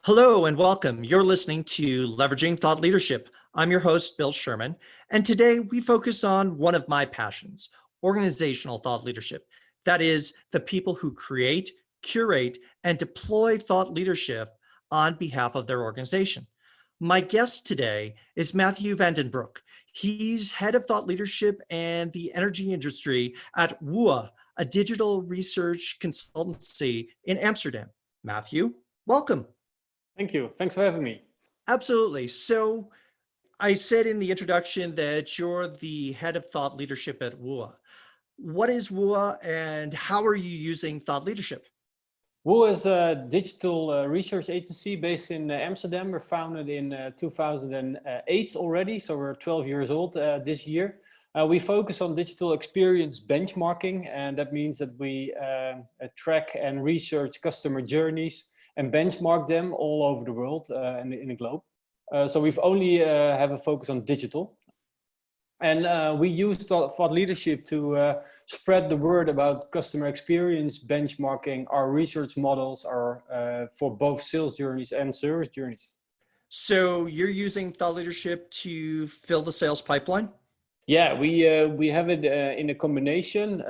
Hello and welcome. You're listening to Leveraging Thought Leadership. I'm your host, Bill Sherman, and today we focus on one of my passions, organizational thought leadership. That is, the people who create, curate, and deploy thought leadership on behalf of their organization. My guest today is Matthew Vandenbroek. He's head of thought leadership and the energy industry at WUA, a digital research consultancy in Amsterdam. Matthew, welcome. Thank you. Thanks for having me. Absolutely. So I said in the introduction that you're the head of thought leadership at WUA. What is WUA and how are you using thought leadership? WOO is a digital research agency based in Amsterdam. We're founded in 2008 already, so we're 12 years old this year. We focus on digital experience benchmarking, and that means that we track and research customer journeys and benchmark them all over the world in the globe. So we've only have a focus on digital. And we use thought leadership to spread the word about customer experience benchmarking. Our research models are for both sales journeys and service journeys. So you're using thought leadership to fill the sales pipeline? Yeah, we have it in a combination.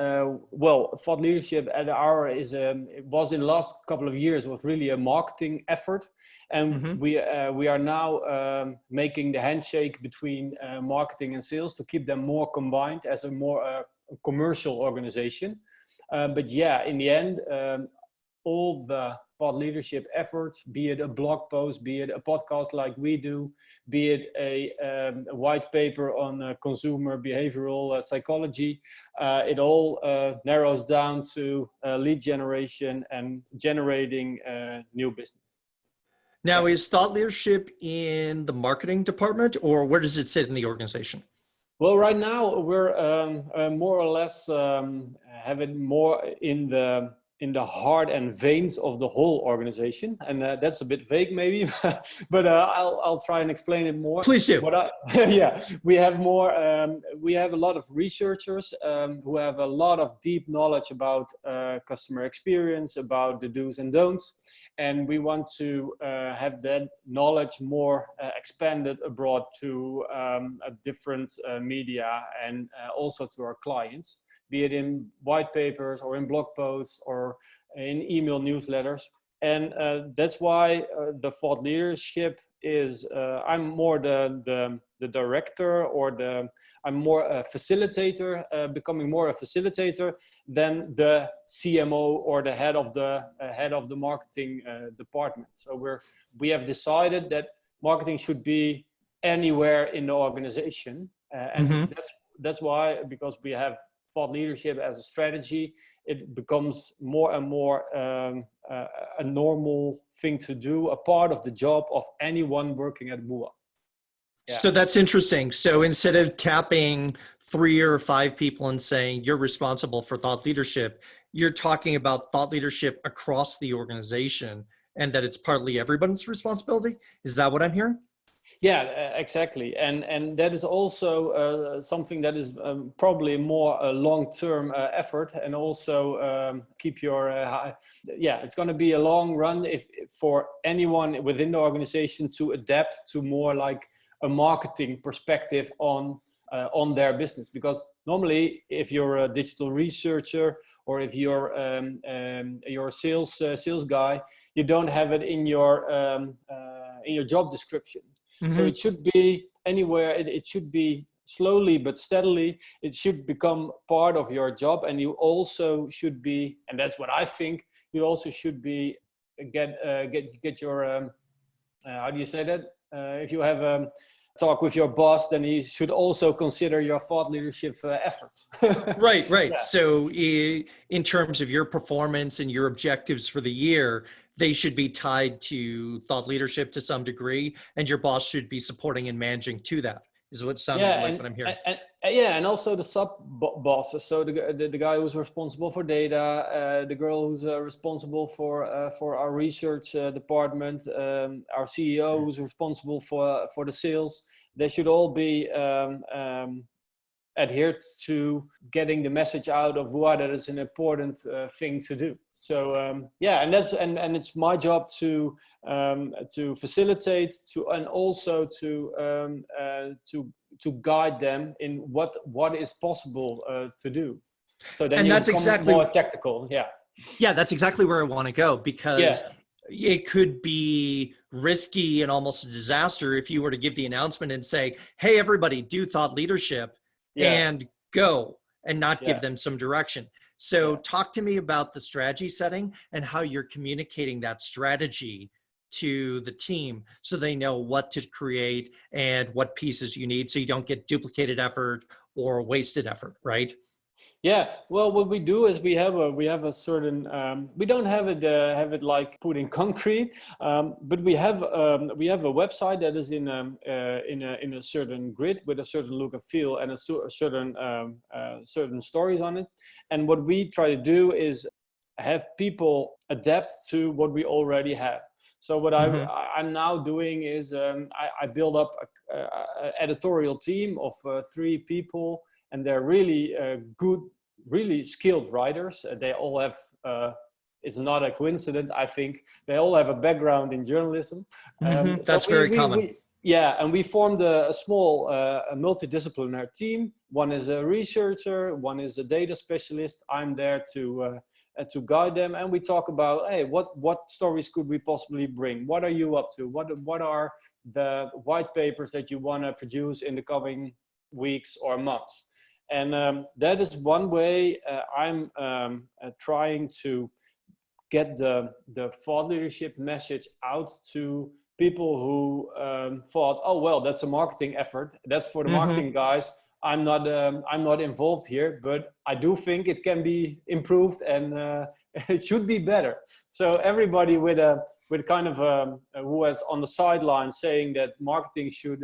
Well, thought leadership at our it was in the last couple of years was really a marketing effort, and we are now making the handshake between marketing and sales to keep them more combined as a more commercial organization. But yeah, in the end, all the thought leadership efforts, be it a blog post, be it a podcast like we do, be it a white paper on consumer behavioral psychology, it all narrows down to lead generation and generating new business. Now, is thought leadership in the marketing department or where does it sit in the organization? Well, right now we're more or less have it more in the heart and veins of the whole organization, and that's a bit vague maybe, but I'll try and explain it more. Please do. Yeah, we have more. We have a lot of researchers who have a lot of deep knowledge about customer experience, about the do's and don'ts, and we want to have that knowledge more expanded abroad to different media and also to our clients, be it in white papers or in blog posts or in email newsletters. And that's why the thought leadership is, I'm more the director, or I'm more a facilitator, becoming more a facilitator than the CMO or the head of the marketing department. So we have decided that marketing should be anywhere in the organization. And that's why, because we have thought leadership as a strategy, it becomes more and more a normal thing to do, a part of the job of anyone working at WUA. Yeah. So that's interesting. So instead of tapping 3 or 5 people and saying you're responsible for thought leadership, you're talking about thought leadership across the organization and that it's partly everyone's responsibility. Is that what I'm hearing? Yeah, exactly. And that is also something that is probably more a long-term effort, and also keep your, it's going to be a long run if for anyone within the organization to adapt to more like a marketing perspective on their business. Because normally if you're a digital researcher or if you're a sales guy, you don't have it in your job description. So it should be anywhere, it should be slowly but steadily, it should become part of your job. And you also should be, and that's what I think, you also should be, get your, how do you say that? If you have a talk with your boss, then he should also consider your thought leadership efforts. Right. Yeah. So in terms of your performance and your objectives for the year, they should be tied to thought leadership to some degree, and your boss should be supporting and managing to that, is what sounded like what I'm hearing. And also the sub bosses. So the guy who's responsible for data, the girl who's responsible for our research department, our CEO who's responsible for the sales. They should all be adhered to getting the message out of why that is an important thing to do. So and it's my job to facilitate, and also to guide them in what is possible to do. So then And you that's become exactly more tactical. Yeah, that's exactly where I want to go, Yeah. because it could be risky and almost a disaster if you were to give the announcement and say, hey, everybody, do thought leadership Yeah. and go, and not give Yeah. them some direction. So Yeah. talk to me about the strategy setting and how you're communicating that strategy to the team so they know what to create and what pieces you need so you don't get duplicated effort or wasted effort, right? Yeah, well, what we do is we have a certain we don't have it like put in concrete, but we have a website that is in a certain grid with a certain look and feel and certain stories on it. And what we try to do is have people adapt to what we already have. So what I'm now doing is I build up a editorial team of 3 people, and they're really good, really skilled writers. They all have, it's not a coincidence, I think, they all have a background in journalism. That's very common. And we formed a small a multidisciplinary team. One is a researcher, one is a data specialist. I'm there to guide them, and we talk about, hey, what stories could we possibly bring? What are you up to? What are the white papers that you want to produce in the coming weeks or months? And that is one way I'm trying to get the thought leadership message out to people who thought, oh well, that's a marketing effort, that's for the marketing guys. I'm not involved here, but I do think it can be improved, and it should be better. So everybody with kind of who is on the sideline saying that marketing should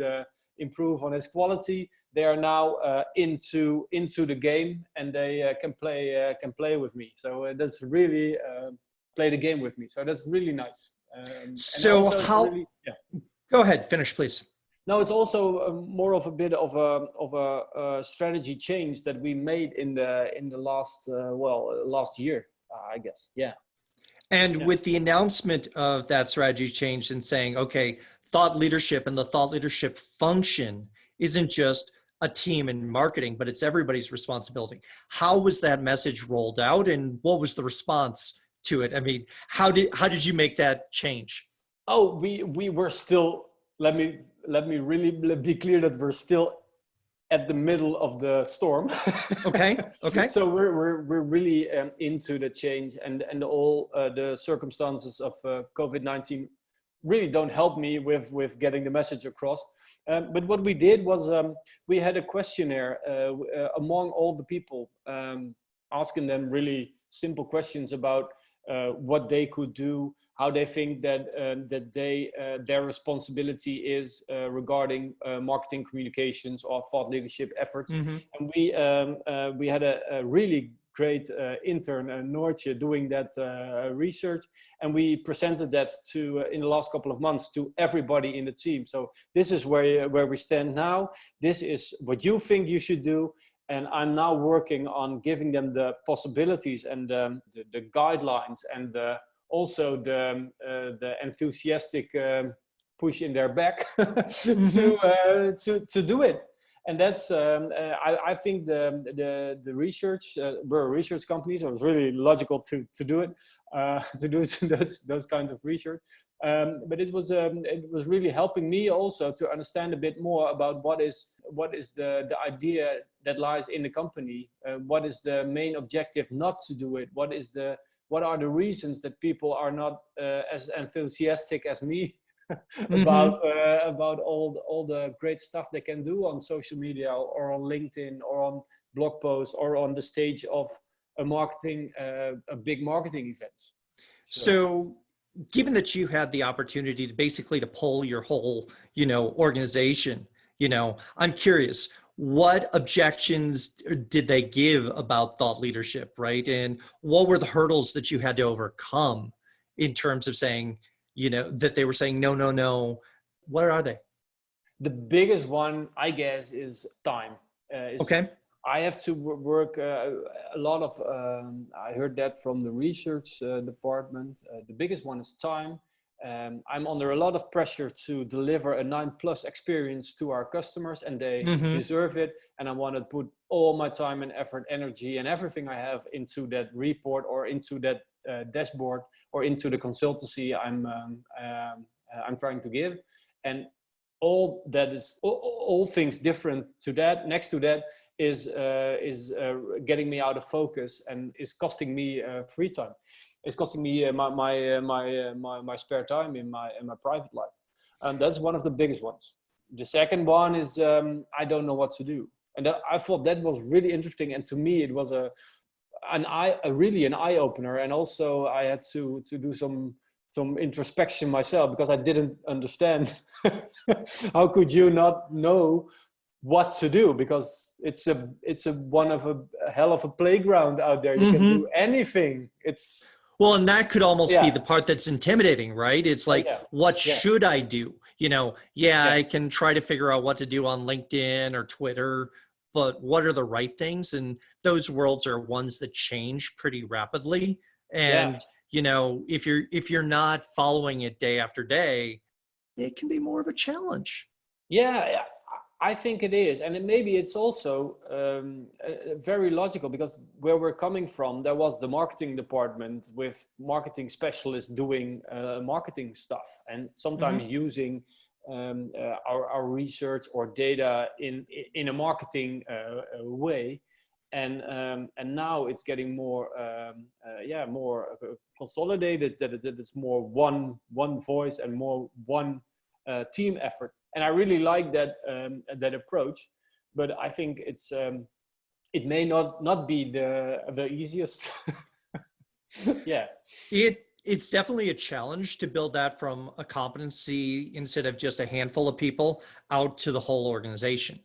improve on its quality, they are now into the game, and they can play with me. So that's really play the game with me. So that's really nice. So how? Really, Go ahead, finish, please. No, it's also more of a bit of a strategy change that we made in the last year, I guess. Yeah. And with the announcement of that strategy change and saying, okay, thought leadership and the thought leadership function isn't just a team in marketing, but it's everybody's responsibility. How was that message rolled out, and what was the response to it? I mean, how did you make that change? Oh, we were still, let me really be clear that we're still at the middle of the storm. Okay. So we're really into the change, and all the circumstances of COVID-19 really don't help me with getting the message across. But what we did was we had a questionnaire among all the people, asking them really simple questions about what they could do, how they think that their responsibility is regarding marketing communications or thought leadership efforts. And we had a really great intern, Noortje, doing that research, and we presented that to in the last couple of months to everybody in the team. So this is where we stand now. This is what you think you should do. And I'm now working on giving them the possibilities and the guidelines, and also the enthusiastic push in their back to do it. And that's I think the research, we're a research company, so it's really logical to do it, to do those kinds of research. But it was really helping me also to understand a bit more about what is the idea that lies in the company, what is the main objective not to do it, what are the reasons that people are not as enthusiastic as me about all the great stuff they can do on social media or on LinkedIn or on blog posts or on the stage of a big marketing event. So given that you had the opportunity to basically to pull your whole, organization, I'm curious, what objections did they give about thought leadership, right? And what were the hurdles that you had to overcome in terms of saying, that they were saying, no, what are they? The biggest one, I guess, is time. Okay. I have to work a lot of, I heard that from the research department. The biggest one is time. I'm under a lot of pressure to deliver a 9+ experience to our customers, and they deserve it. And I want to put all my time and effort, energy, and everything I have into that report or into that dashboard or into the consultancy I'm trying to give. And all that is all things different to that. Next to that is getting me out of focus and is costing me free time. It's costing me my spare time in my private life. And that's one of the biggest ones. The second one is I don't know what to do. And I thought that was really interesting. And to me, it was really an eye opener. And also I had to do some introspection myself, because I didn't understand how could you not know what to do, because it's a hell of a playground out there. You can do anything. Well, and that could almost be the part that's intimidating, right? It's like, what should I do? I can try to figure out what to do on LinkedIn or Twitter, but what are the right things? And those worlds are ones that change pretty rapidly. And, if you're not following it day after day, it can be more of a challenge. Yeah, I think it is. And maybe it's also very logical, because where we're coming from, there was the marketing department with marketing specialists doing marketing stuff, and sometimes using our research or data in a marketing way. And now it's getting more consolidated, that it's more one voice and more one team effort. And I really like that approach, but I think it may not be the easiest. It's definitely a challenge to build that from a competency instead of just a handful of people out to the whole organization.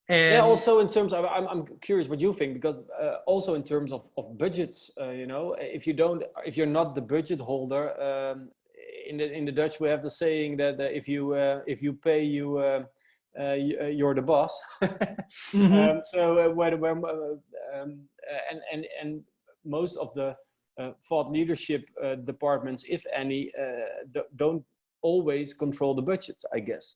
And also in terms of, I'm curious what you think, because also in terms of budgets, if you're not the budget holder, in the Dutch we have the saying that if you pay, you're the boss. And most of the thought leadership departments, if any, don't always control the budget, I guess.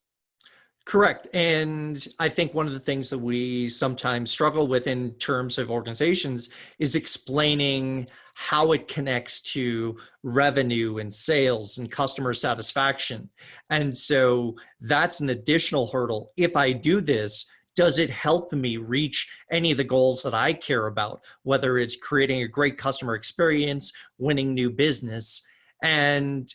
Correct. And I think one of the things that we sometimes struggle with in terms of organizations is explaining how it connects to revenue and sales and customer satisfaction. And so that's an additional hurdle. If I do this, does it help me reach any of the goals that I care about, whether it's creating a great customer experience, winning new business? And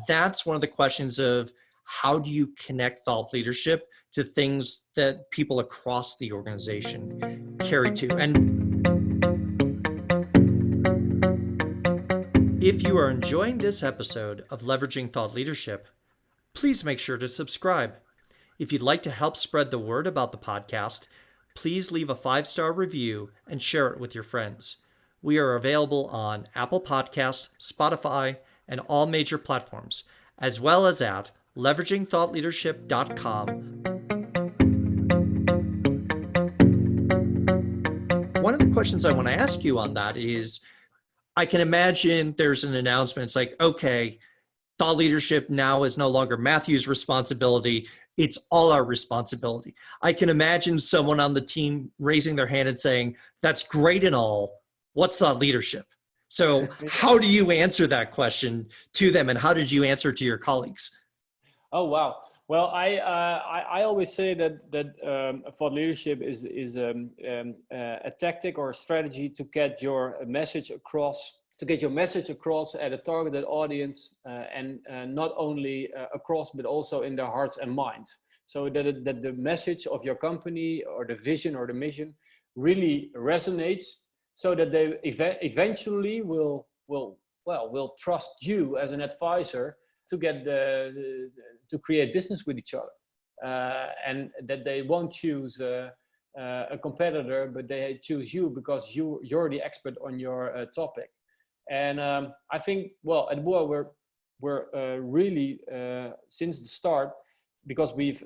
that's one of the questions of, how do you connect thought leadership to things that people across the organization carry to? And if you are enjoying this episode of Leveraging Thought Leadership, please make sure to subscribe. If you'd like to help spread the word about the podcast, please leave a 5-star review and share it with your friends. We are available on Apple Podcasts, Spotify, and all major platforms, as well as at leveragingthoughtleadership.com. One of the questions I want to ask you on that is, I can imagine there's an announcement. It's like, okay, thought leadership now is no longer Matthijs' responsibility. It's all our responsibility. I can imagine someone on the team raising their hand and saying, that's great and all. What's thought leadership? So how do you answer that question to them, and how did you answer to your colleagues? Oh, wow. Well, I always say that thought leadership is a tactic or a strategy to get your message across, at a targeted audience, and not only across, but also in their hearts and minds. So that the message of your company or the vision or the mission really resonates, so that they eventually will trust you as an advisor to get to create business with each other, and that they won't choose a competitor, but they choose you because you're the expert on your topic. And I think, well, at Boa we're really since the start because we've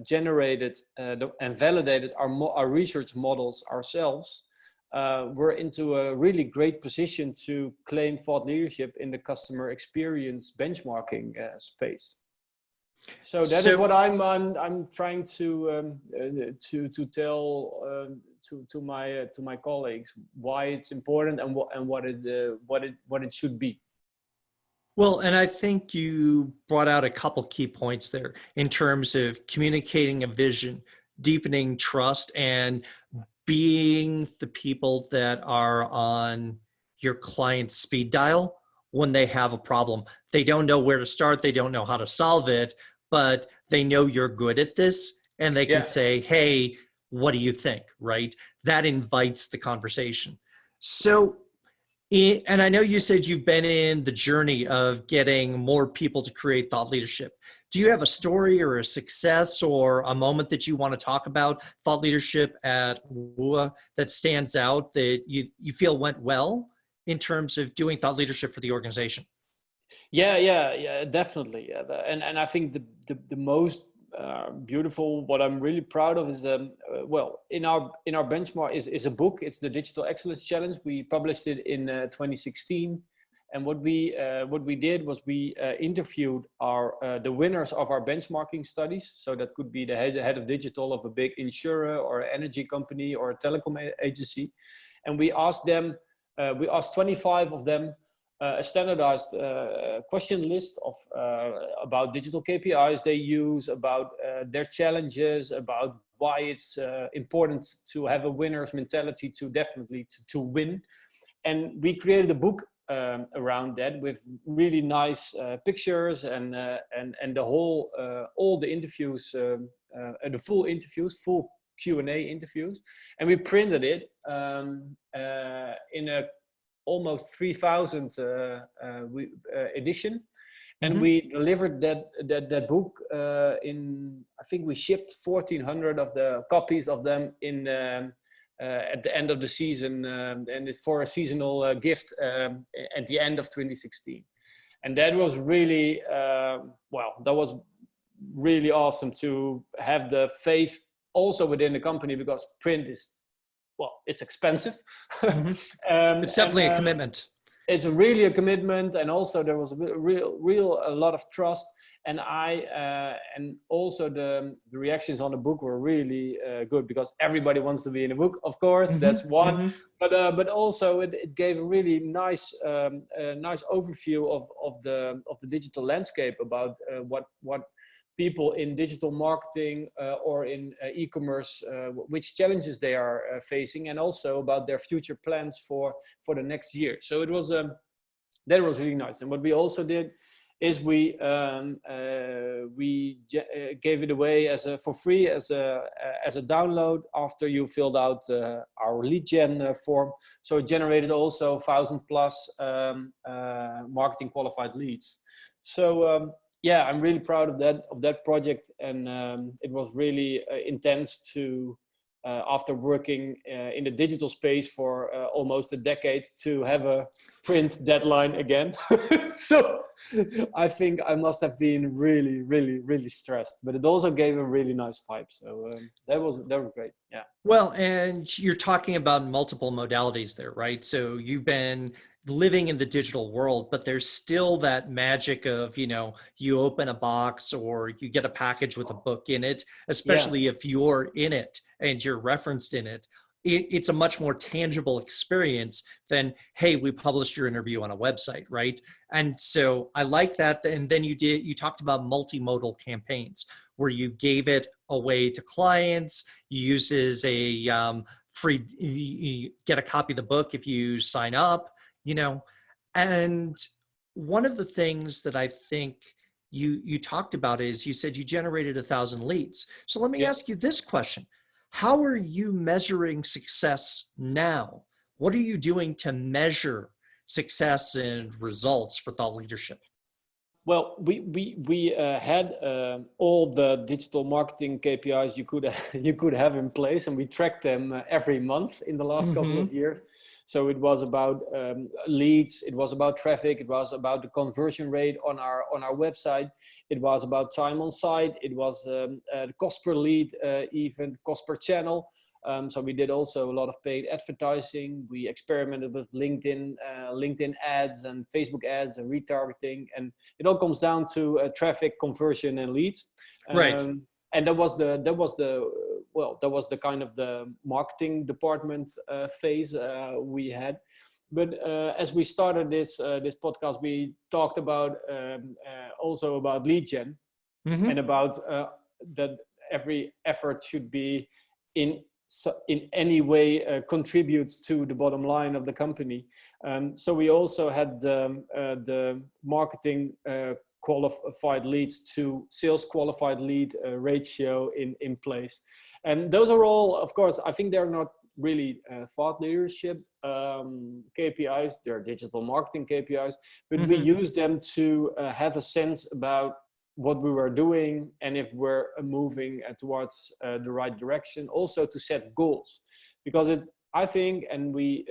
generated and validated our research models ourselves, we're into a really great position to claim thought leadership in the customer experience benchmarking space. So that is what I'm trying to tell to my colleagues why it's important and what it should be. Well, and I think you brought out a couple key points there in terms of communicating a vision, deepening trust, and being the people that are on your client's speed dial when they have a problem. They don't know where to start, they don't know how to solve it, but they know you're good at this and they can say, hey, what do you think, right? That invites the conversation. So, and I know you said you've been in the journey of getting more people to create thought leadership. Do you have a story or a success or a moment that you want to talk about thought leadership at WUA that stands out that you feel went well in terms of doing thought leadership for the organization? Yeah, definitely. Yeah. And I think the most beautiful, what I'm really proud of is well, in our benchmark is a book. It's the Digital Excellence Challenge. We published it in 2016, and what we did was we interviewed the winners of our benchmarking studies. So that could be the head of digital of a big insurer or energy company or a telecom agency, and we asked them. We asked 25 of them a standardized question list of about digital KPIs they use, about their challenges, about why it's important to have a winner's mentality to definitely to win. And we created a book around that with really nice pictures and the whole all the interviews, the full interviews, full Q&A interviews, and we printed it in a almost 3,000 edition, and we delivered that book in, I think we shipped 1,400 of the copies of them in at the end of the season, and for a seasonal gift at the end of 2016. And that was really well, that was really awesome to have the faith also within the company, because print is, well, it's expensive. It's definitely a commitment. It's really a commitment, and also there was a lot of trust. And and also the reactions on the book were really good, because everybody wants to be in a book, of course. That's one. But also it gave a really nice nice overview of the digital landscape, about what people in digital marketing or in e-commerce, which challenges they are facing, and also about their future plans for the next year. So it was that was really nice. And what we also did is we gave it away for free as a download after you filled out our lead gen form. So it generated also 1,000+ marketing qualified leads. So yeah, I'm really proud of that project, and it was really intense to after working in the digital space for almost a decade, to have a print deadline again. So I think I must have been really stressed, but it also gave a really nice vibe. So that was great. Yeah. Well, and you're talking about multiple modalities there, right? So you've been living in the digital world, but there's still that magic of, you open a box or you get a package with a book in it, especially if you're in it and you're referenced in it. It's a much more tangible experience than, hey, we published your interview on a website, right? And so I like that. And then you talked about multimodal campaigns where you gave it away to clients. You use it as a free, you get a copy of the book if you sign up, and one of the things that I think you talked about is, you said you generated 1,000 leads. So let me ask you this question. How are you measuring success now? What are you doing to measure success and results for thought leadership? Well, we had all the digital marketing KPIs you could have in place, and we tracked them every month in the last couple of years. So it was about leads, it was about traffic, it was about the conversion rate on our website, it was about time on site, it was the cost per lead, even cost per channel. So we did also a lot of paid advertising. We experimented with LinkedIn ads and Facebook ads and retargeting, and it all comes down to traffic, conversion, and leads. Right. And that was the kind of the marketing department phase we had. But as we started this podcast, we talked about also about lead gen, and about that every effort should be in any way contributes to the bottom line of the company. So we also had the marketing qualified leads to sales qualified lead ratio in place. And those are all, of course, I think they're not really thought leadership KPIs, they're digital marketing KPIs, but we use them to have a sense about what we were doing and if we're moving towards the right direction. Also to set goals, because I think, and we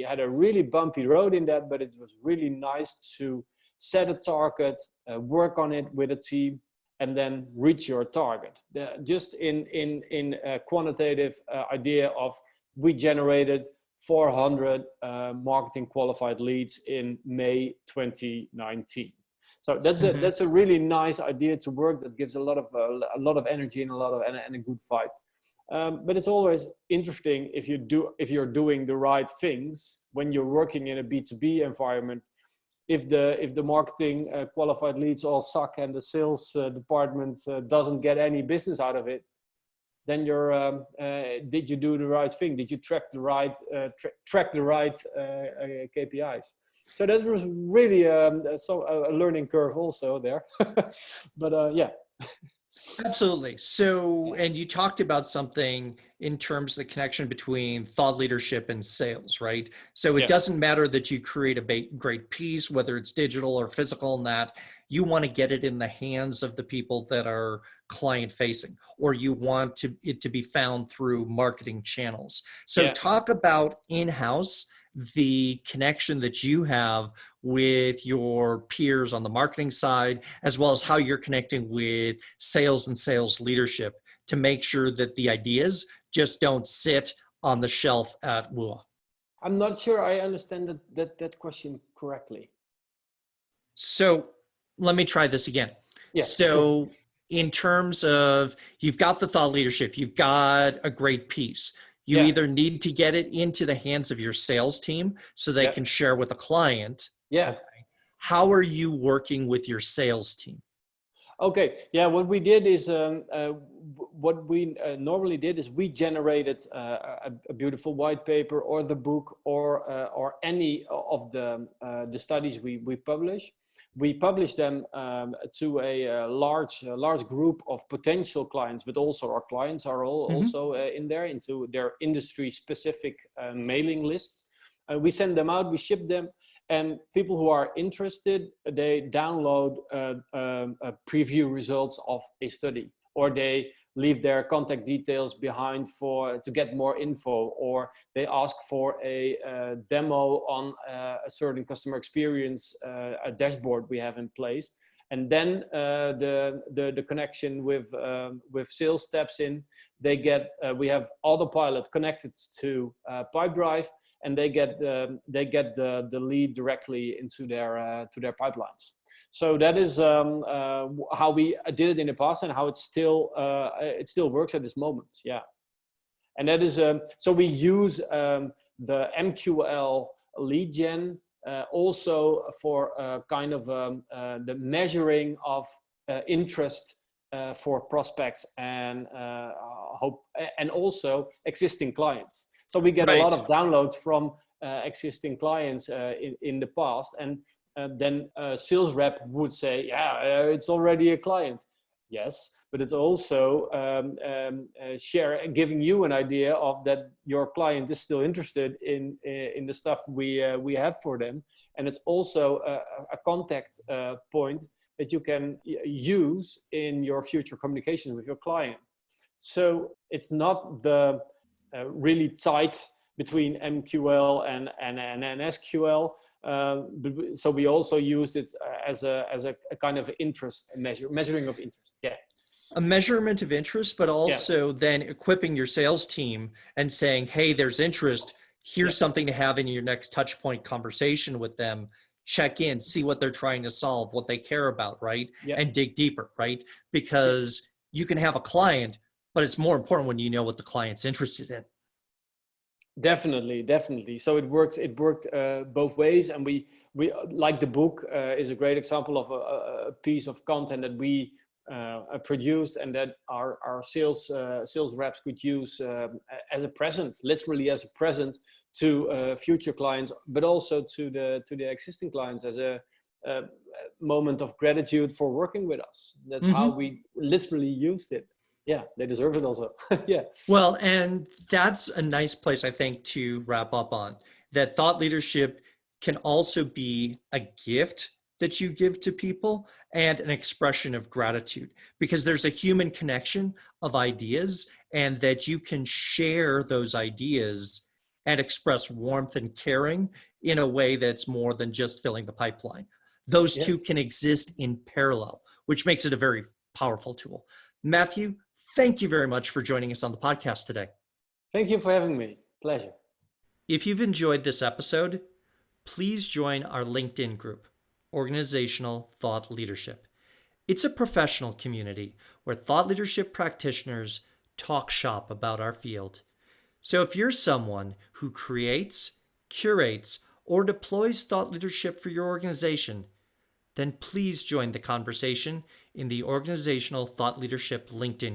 had a really bumpy road in that, but it was really nice to set a target, work on it with a team, and then reach your target. Just in a quantitative idea of, we generated 400 marketing qualified leads in May 2019. So that's a really nice idea to work. That gives a lot of energy and a good vibe. But it's always interesting if you're doing the right things when you're working in a B2B environment. If the marketing qualified leads all suck and the sales department doesn't get any business out of it, then did you do the right thing? Did you track the right KPIs? So that was really a learning curve also there. But yeah. Absolutely. So, and you talked about something in terms of the connection between thought leadership and sales, right? So it doesn't matter that you create a great piece, whether it's digital or physical, and that you want to get it in the hands of the people that are client facing, or you want it to be found through marketing channels. So talk about in-house, the connection that you have with your peers on the marketing side, as well as how you're connecting with sales and sales leadership to make sure that the ideas just don't sit on the shelf at WUA. I'm not sure I understand that question correctly. So let me try this again. Yeah. So in terms of, you've got the thought leadership, you've got a great piece. You either need to get it into the hands of your sales team so they can share with a client. Yeah. Okay. How are you working with your sales team? Okay. Yeah. What we did is, what we normally did is we generated a beautiful white paper or the book or any of the studies we publish. We publish them to a large group of potential clients, but also our clients are also in there, into their industry specific mailing lists. We send them out, we ship them, and people who are interested, they download preview results of a study, or they leave their contact details behind to get more info, or they ask for a demo on a certain customer experience, a dashboard we have in place. And then the connection with sales steps in. They get we have Autopilot connected to Pipedrive, and they get the lead directly into their pipelines. So that is how we did it in the past, and how it still works at this moment. Yeah, and that is so we use the MQL lead gen also for kind of the measuring of interest for prospects and hope, and also existing clients. So we get a lot of downloads from existing clients in the past, and then a sales rep would say, it's already a client. Yes, but it's also giving you an idea of that your client is still interested in the stuff we have for them. And it's also a contact point that you can use in your future communication with your client. So it's not the really tight between MQL and SQL. So we also used it as a kind of interest measuring of interest. Yeah. A measurement of interest, but also then equipping your sales team and saying, hey, there's interest. Here's something to have in your next touch point conversation with them. Check in, see what they're trying to solve, what they care about, right? And dig deeper, right? Because you can have a client, but it's more important when you know what the client's interested in. Definitely. So it worked both ways, and we like the book is a great example of a piece of content that we produced and that our sales reps could use as a present, literally as a present to future clients, but also to the existing clients as a moment of gratitude for working with us. That's how we literally used it. Yeah, they deserve it also. Yeah. Well, and that's a nice place, I think, to wrap up on. That thought leadership can also be a gift that you give to people and an expression of gratitude, because there's a human connection of ideas, and that you can share those ideas and express warmth and caring in a way that's more than just filling the pipeline. Those two can exist in parallel, which makes it a very powerful tool. Matthew, thank you very much for joining us on the podcast today. Thank you for having me. Pleasure. If you've enjoyed this episode, please join our LinkedIn group, Organizational Thought Leadership. It's a professional community where thought leadership practitioners talk shop about our field. So if you're someone who creates, curates, or deploys thought leadership for your organization, then please join the conversation in the Organizational Thought Leadership LinkedIn